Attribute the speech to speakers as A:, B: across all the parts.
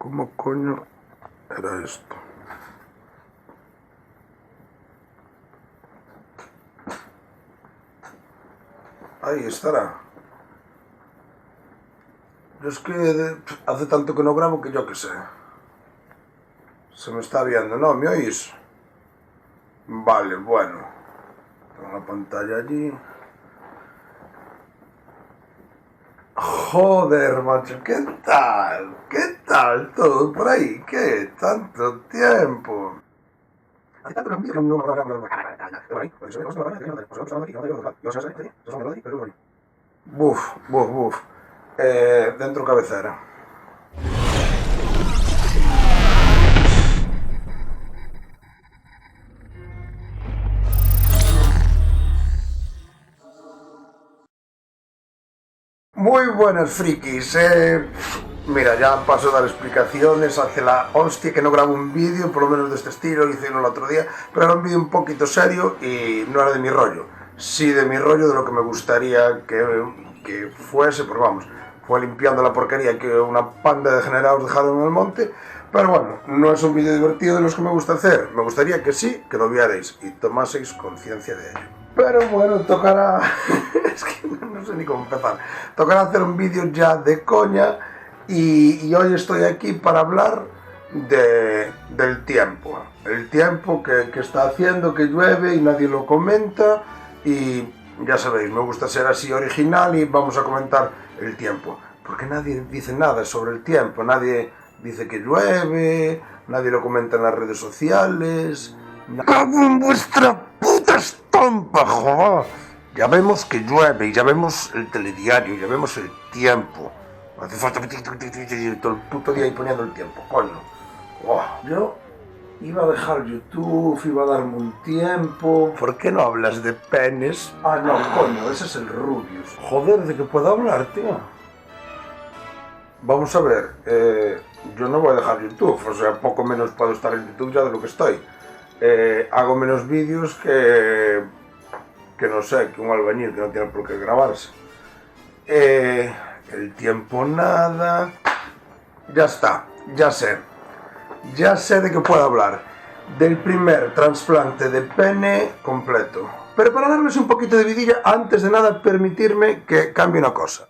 A: ¿Cómo coño era esto? Ahí estará. Yo es que hace tanto que no grabo que yo qué sé. Se me está viendo, ¿no? ¿Me oís? Vale, bueno. Tengo la pantalla allí. Joder, macho, ¿qué tal? ¿Qué tal todo por ahí? ¿Qué? Tanto tiempo. Buf, buf, buf. Dentro cabecera. Muy buenas, frikis. Mira, ya paso a dar explicaciones. Hace la hostia que no grabo un vídeo, por lo menos de este estilo. Hice uno el otro día, pero era un vídeo un poquito serio y no era de mi rollo. Sí, de mi rollo, de lo que me gustaría que fuese, pero vamos, fue limpiando la porquería que una panda de degenerados dejaron en el monte. Pero bueno, no es un vídeo divertido de los que me gusta hacer. Me gustaría que sí, que lo vierais y tomaseis conciencia de ello. Pero bueno, tocará... es que no sé ni cómo empezar. Tocará hacer un vídeo ya de coña y hoy estoy aquí para hablar del tiempo. El tiempo que está haciendo, que llueve y nadie lo comenta. Y ya sabéis, me gusta ser así original y vamos a comentar el tiempo. Porque nadie dice nada sobre el tiempo, nadie dice que llueve, nadie lo comenta en las redes sociales. ¡Cago en vuestra puta estampa, joder! Ya vemos que llueve, y ya vemos el telediario, ya vemos el tiempo. Hace falta todo el puto día ahí poniendo el tiempo, coño. Oh, yo iba a dejar YouTube, iba a darme un tiempo. ¿Por qué no hablas de penes? Ah, no, coño, ese es el Rubius. Joder, ¿de qué puedo hablar, tío? Vamos a ver, yo no voy a dejar YouTube, o sea, poco menos puedo estar en YouTube ya de lo que estoy. Hago menos vídeos que no sé, que un albañil que no tiene por qué grabarse. El tiempo nada. Ya está, ya sé de qué puedo hablar. Del primer trasplante de pene completo. Pero para darles un poquito de vidilla, antes de nada permitirme que cambie una cosa.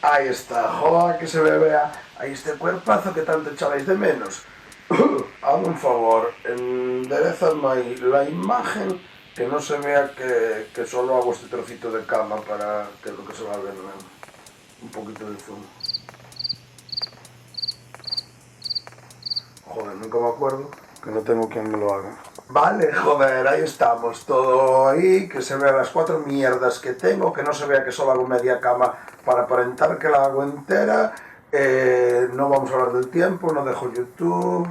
A: Ahí está, joder, que se me vea ahí este cuerpazo que tanto echabais de menos. Hazme un favor, enderezame ahí la imagen, que no se vea que solo hago este trocito de cama para que es lo que se va a ver, ¿no? Un poquito de zoom. Joder, nunca me acuerdo que no tengo quien me lo haga. Vale, joder, ahí estamos, todo ahí, que se vean las 4 mierdas que tengo, que no se vea que solo hago media cama para aparentar que la hago entera. No vamos a hablar del tiempo, no dejo YouTube.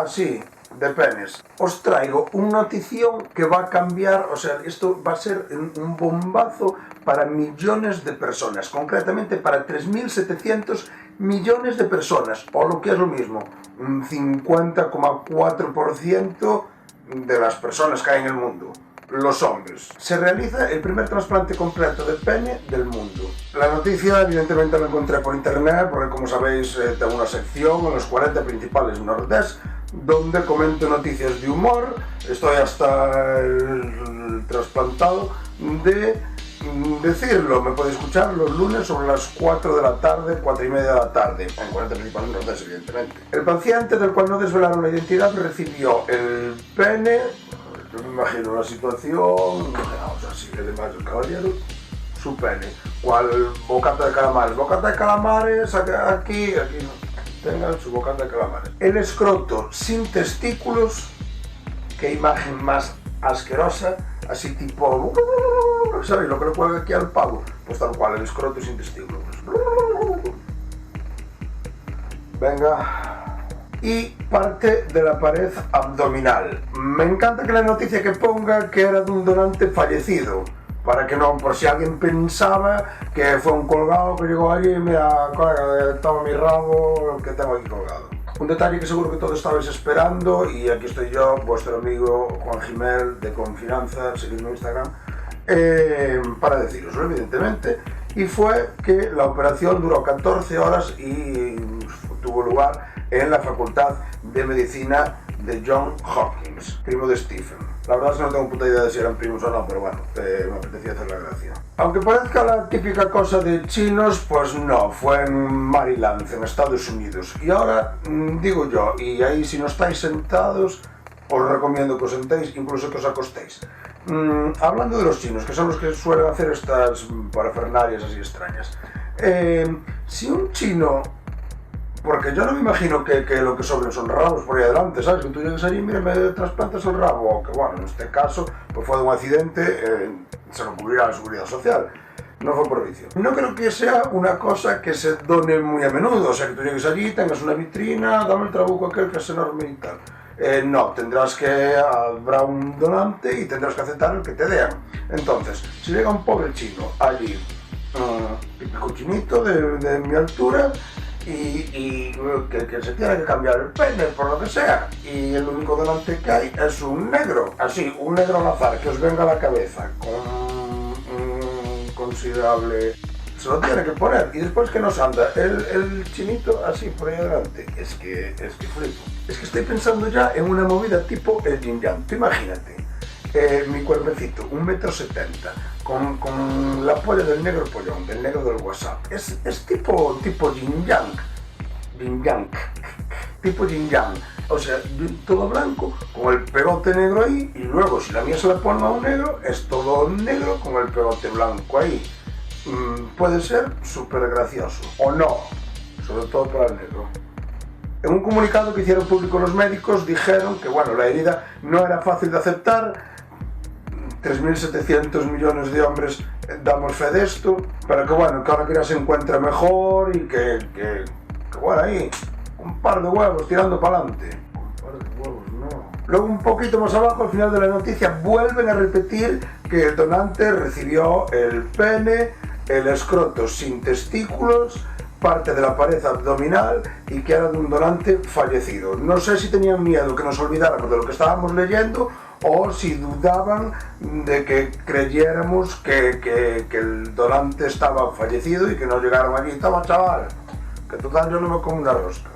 A: Sí, de penes. Os traigo una notición que va a cambiar, o sea, esto va a ser un bombazo para millones de personas, concretamente para 3.700 millones de personas, o lo que es lo mismo, un 50,4% de las personas que hay en el mundo. Los hombres. Se realiza el primer trasplante completo de pene del mundo. La noticia evidentemente la encontré por internet porque, como sabéis, tengo una sección en los 40 principales Nordés donde comento noticias de humor. Estoy hasta el trasplantado de decirlo. Me podéis escuchar los lunes sobre las 4 de la tarde, 4 y media de la tarde, en 40 principales Nordés, evidentemente. El paciente, del cual no desvelaron la identidad, recibió el pene. Yo me imagino la situación, vamos así que además el caballero, su pene, cual bocata de calamares. Bocata de calamares, aquí tengan su bocata de calamares. El escroto sin testículos, qué imagen más asquerosa, así tipo, ¿sabéis lo que le cuelga aquí al pavo? Pues tal cual, el escroto sin testículos. Venga. Y parte de la pared abdominal. Me encanta que la noticia que ponga que era de un donante fallecido, para que no, por si alguien pensaba que fue un colgado que llegó allí y mira, colega, toma mi rabo que tengo aquí colgado. Un detalle que seguro que todos estabais esperando, y aquí estoy yo, vuestro amigo Juan Gimel de Confinanza, seguidme en Instagram, para deciroslo, evidentemente. y fue que la operación duró 14 horas y tuvo lugar en la Facultad de Medicina de Johns Hopkins, primo de Stephen. La verdad es que no tengo puta idea de si eran primos o no, pero bueno, me apetecía hacer la gracia. Aunque parezca la típica cosa de chinos, pues no, fue en Maryland, en Estados Unidos. Y ahora, digo yo, y ahí si no estáis sentados, os recomiendo que os sentéis, incluso que os acostéis. Hablando de los chinos, que son los que suelen hacer estas parafernalias así extrañas. Si un chino... Porque yo no me imagino que lo que sobren son rabos por ahí adelante, ¿sabes? Que tú llegues allí y mira, me trasplantas el rabo, o que bueno, en este caso pues fue de un accidente, se lo cubrirá la seguridad social, no fue por vicio. No creo que sea una cosa que se done muy a menudo, o sea, que tú llegues allí, tengas una vitrina, dame el trabuco aquel que es enorme y tal. No, tendrás que, habrá un donante y tendrás que aceptar el que te den. Entonces, si llega un pobre chino allí, típico chinito de mi altura, y que se tiene que cambiar el pene por lo que sea, y el único donante que hay es un negro, así, un negro al azar que os venga a la cabeza con un considerable... Se lo tiene que poner, y después que nos anda el chinito así por ahí adelante. Es que flipo. Es que estoy pensando ya en una movida tipo el yin yang. Tú imagínate, mi cuerpecito, 1,70 m, con la polla del negro pollón, del negro del WhatsApp. Es tipo yin yang. Yin yang. Tipo yin yang. O sea, todo blanco, con el pegote negro ahí, y luego si la mía se la pone a un negro, es todo negro con el pegote blanco ahí. Puede ser súper gracioso, o no, sobre todo para el negro. En un comunicado que hicieron público los médicos dijeron que bueno, la herida no era fácil de aceptar, 3.700 millones de hombres damos fe de esto, pero que bueno, que ahora que ya se encuentra mejor y que bueno, ahí, un par de huevos tirando para adelante. Un par de huevos, no. Luego un poquito más abajo, al final de la noticia, vuelven a repetir que el donante recibió el pene, el escroto sin testículos, parte de la pared abdominal y que era de un donante fallecido. No sé si tenían miedo que nos olvidáramos de lo que estábamos leyendo o si dudaban de que creyéramos que el donante estaba fallecido y que nos llegaron allí. Toma, chaval, que total yo no me como una rosca.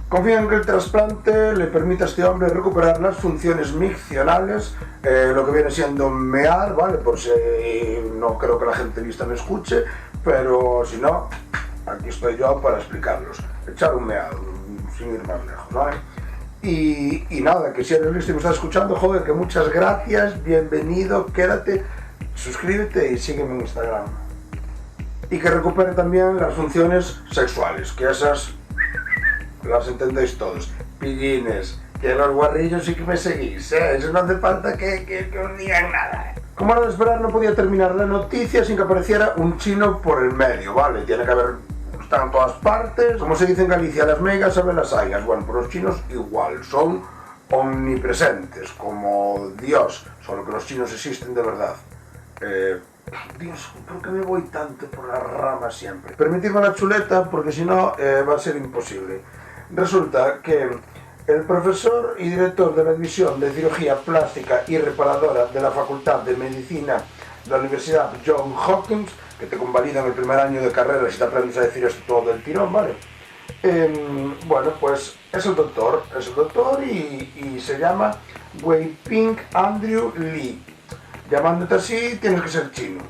A: Confían que el trasplante le permita a este hombre recuperar las funciones miccionales, lo que viene siendo mear, ¿vale? Por si no creo que la gente lista me escuche, pero si no, aquí estoy yo para explicarlos. Echar un meado, sin ir más lejos, ¿vale? Y nada, que si eres listo y me estás escuchando, joder, que muchas gracias, bienvenido, quédate, suscríbete y sígueme en Instagram. Y que recupere también las funciones sexuales, que esas... las entendéis todos, pillines, que los guarrillos sí que me seguís, eso no hace falta que os digan nada. Como era de esperar, no podía terminar la noticia sin que apareciera un chino por el medio, ¿vale? Tiene que haber, están en todas partes, como se dice en Galicia, las megas saben las hayas. Bueno, por los chinos igual, son omnipresentes, como Dios, solo que los chinos existen de verdad. Dios, ¿por qué me voy tanto por las ramas siempre? Permitidme la chuleta, porque si no va a ser imposible. Resulta que el profesor y director de la División de Cirugía Plástica y Reparadora de la Facultad de Medicina de la Universidad Johns Hopkins, que te convalidan el primer año de carrera si te aprendes a decir esto todo del tirón, ¿vale? Bueno, pues es el doctor y se llama Wei-Ping Andrew Li. Llamándote así tienes que ser chino.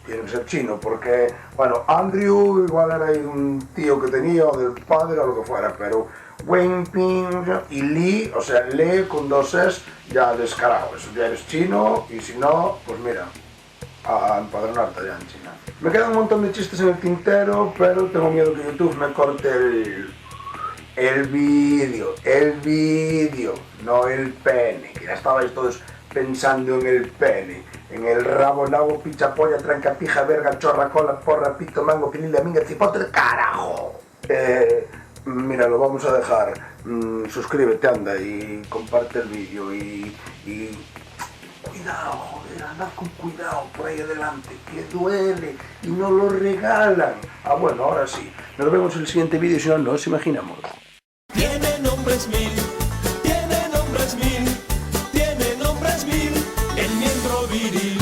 A: Tiene que ser chino, porque, bueno, Andrew igual era un tío que tenía, o del padre, o lo que fuera, pero Wei-Ping y Li, o sea, Le con dos es, ya descarado, eso ya eres chino, y si no, pues mira, a empadronarte ya en China. Me quedan un montón de chistes en el tintero, pero tengo miedo que YouTube me corte el vídeo, no el pene, que ya estabais todos pensando en el pene. En el rabo, nabo, picha, polla, tranca, pija, verga, chorra, cola, porra, pito, mango, pinila, minga, cipote, carajo. Mira, lo vamos a dejar. Suscríbete, anda, y comparte el vídeo y... Cuidado, joder, andad con cuidado por ahí adelante, que duele y no lo regalan. Ah, bueno, ahora sí. Nos vemos en el siguiente vídeo, si no, no os imaginamos.
B: Tiene nombres mil, tiene nombres mil, tiene nombres mil, el miembro viril.